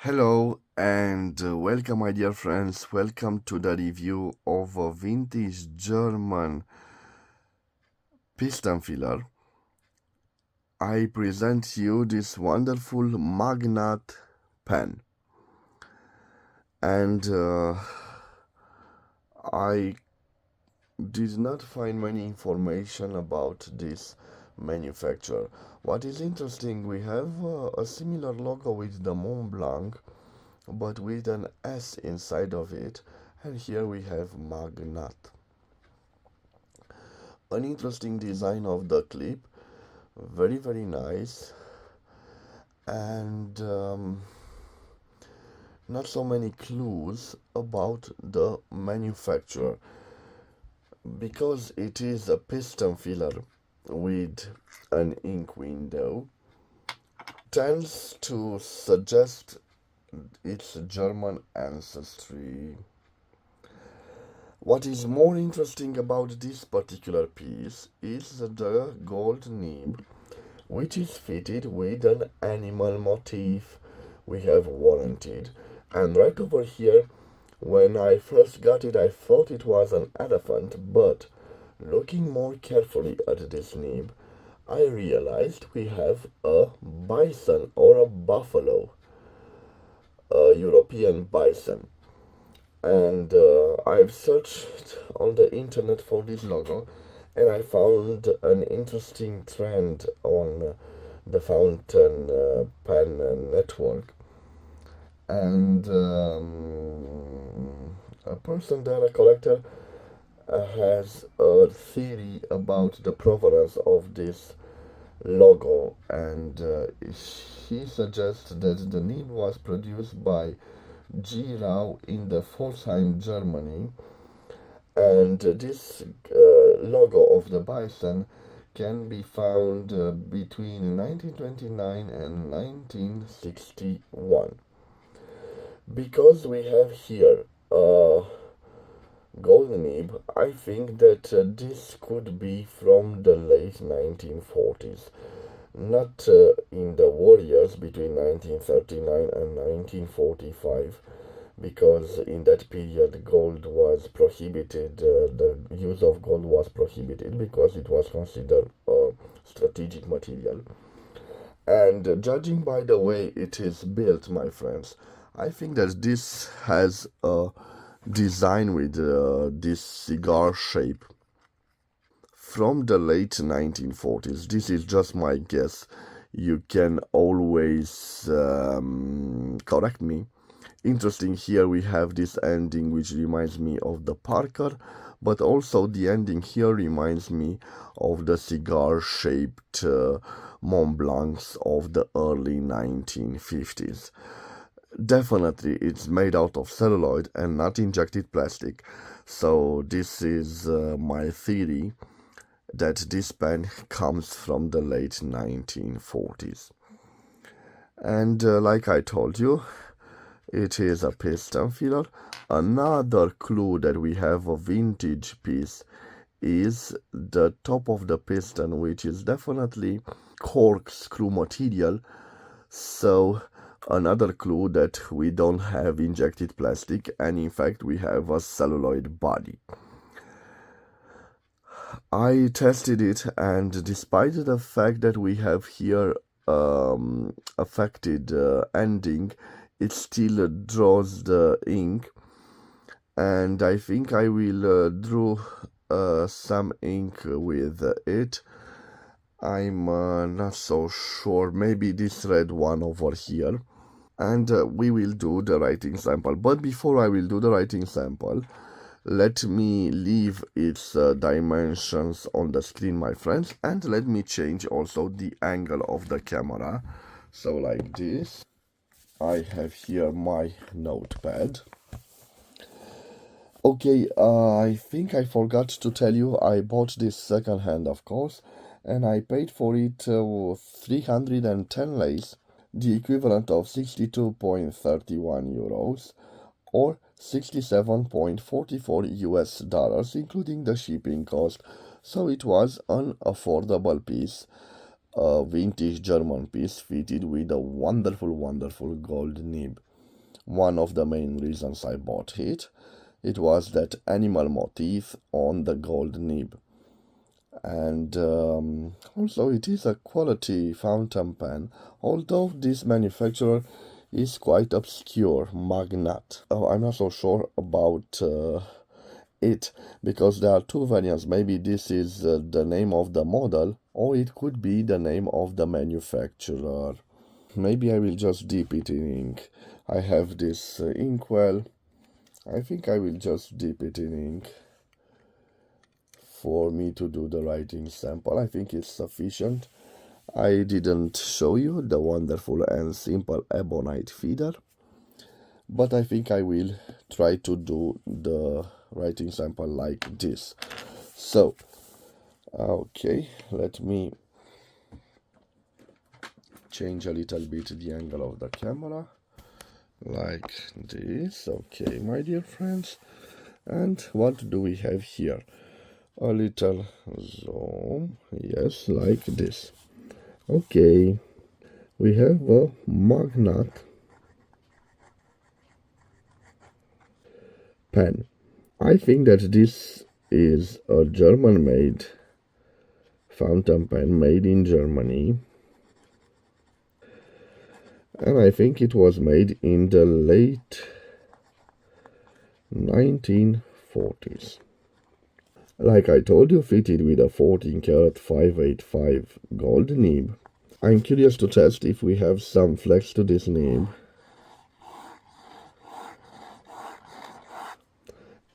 Hello and welcome, my dear friends. Welcome to the review of a vintage German piston filler. I present you this wonderful MAGNAT pen, and I did not find many information about this manufacturer. What is interesting, we have a similar logo with the Mont Blanc, but with an S inside of it, and here we have MAGNAT. An interesting design of the clip, very nice, and not so many clues about the manufacturer, because it is a piston filler with an ink window, tends to suggest its German ancestry. What is more interesting about this particular piece is the gold nib, which is fitted with an animal motif we have warranted. And right over here, when I first got it, I thought it was an elephant, but looking more carefully at this nib, I realized we have a bison or a buffalo, a European bison. And I've searched on the internet for this logo, and I found an interesting trend on the fountain pen network. And a person there, a collector, has a theory about the provenance of this logo, and he suggests that the nib was produced by G. Rau in the Pforzheim, Germany, and this logo of the bison can be found between 1929 and 1961. Because we have here a golden nib, I think that this could be from the late 1940s, not in the war years between 1939 and 1945, because in that period gold was prohibited, the use of gold was prohibited because it was considered a strategic material. And judging by the way it is built, my friends, I think that this has a design with this cigar shape from the late 1940s. This is just my guess. You can always correct me. Interesting, here we have this ending which reminds me of the Parker, but also the ending here reminds me of the cigar-shaped Mont Blancs of the early 1950s. Definitely it's made out of celluloid and not injected plastic, so this is my theory that this pen comes from the late 1940s. And like I told you, it is a piston filler. Another clue that we have a vintage piece is the top of the piston, which is definitely corkscrew material. So another clue that we don't have injected plastic, and in fact we have a celluloid body. I tested it, and despite the fact that we have here affected ending, it still draws the ink, and I think I will draw some ink with it. I'm not so sure, maybe this red one over here, and we will do the writing sample. But before I will do the writing sample, let me leave its dimensions on the screen, my friends, and let me change also the angle of the camera. So like this, I have here my notepad. Okay, I think I forgot to tell you I bought this second hand, of course, and I paid for it 310 lays, the equivalent of 62.31 euros, or 67.44 US dollars, including the shipping cost. So it was an affordable piece, a vintage German piece fitted with a wonderful gold nib. one of the main reasons I bought it. It was that animal motif on the gold nib. And also it is a quality fountain pen, although this manufacturer is quite obscure, MAGNAT. Oh, I'm not so sure about it, because there are two variants. Maybe this is the name of the model, or it could be the name of the manufacturer. Maybe I will just dip it in ink. I have this inkwell. I think I will just dip it in ink for me to do the writing sample. I think it's sufficient. I didn't show you the wonderful and simple ebonite feeder, but I think I will try to do the writing sample like this. So, okay, let me change a little bit the angle of the camera, like this. Okay, my dear friends, and what do we have here? A little zoom, yes, like this. Okay, we have a MAGNAT pen. I think that this is a German-made fountain pen, made in Germany, and I think it was made in the late 1940s. Like I told you, fitted with a 14 karat 585 gold nib. I'm curious to test if we have some flex to this nib.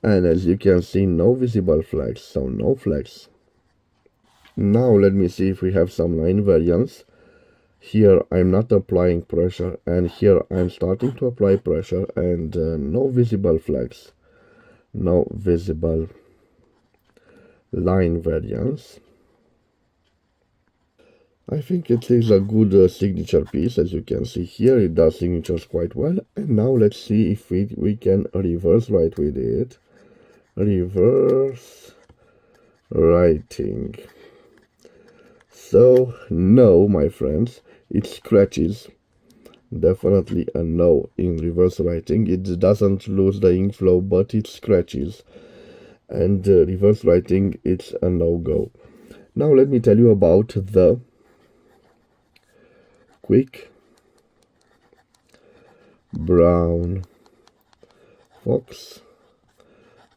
And as you can see, no visible flex, so no flex. Now let me see if we have some line variance. Here I'm not applying pressure, and here I'm starting to apply pressure, and no visible flex, no visible line variance. I think it is a good signature piece. As you can see here, it does signatures quite well. And now let's see if we can reverse write with it. Reverse writing. So no, my friends, it scratches. Definitely a no in reverse writing. It doesn't lose the ink flow, but it scratches. And reverse writing, it's a no-go. Now let me tell you about the quick brown fox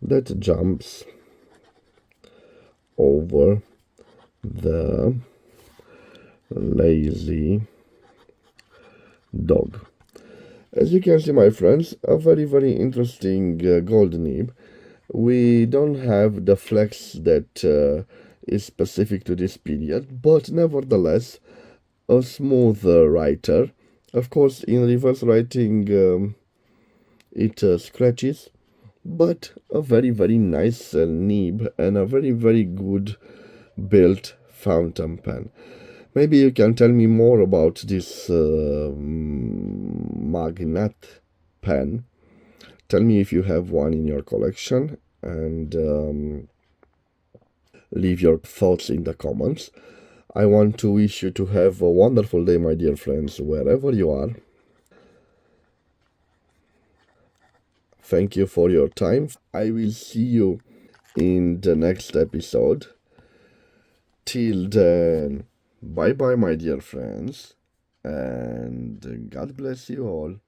that jumps over the lazy dog. As you can see, my friends, a very interesting gold nib. We don't have the flex that is specific to this period, but nevertheless a smooth writer. Of course, in reverse writing it scratches, but a very nice nib and a very good built fountain pen. Maybe you can tell me more about this MAGNAT pen. Tell me if you have one in your collection, and leave your thoughts in the comments. I want to wish you to have a wonderful day, my dear friends, wherever you are. Thank you for your time. I will see you in the next episode. Till then, bye bye, my dear friends, and God bless you all.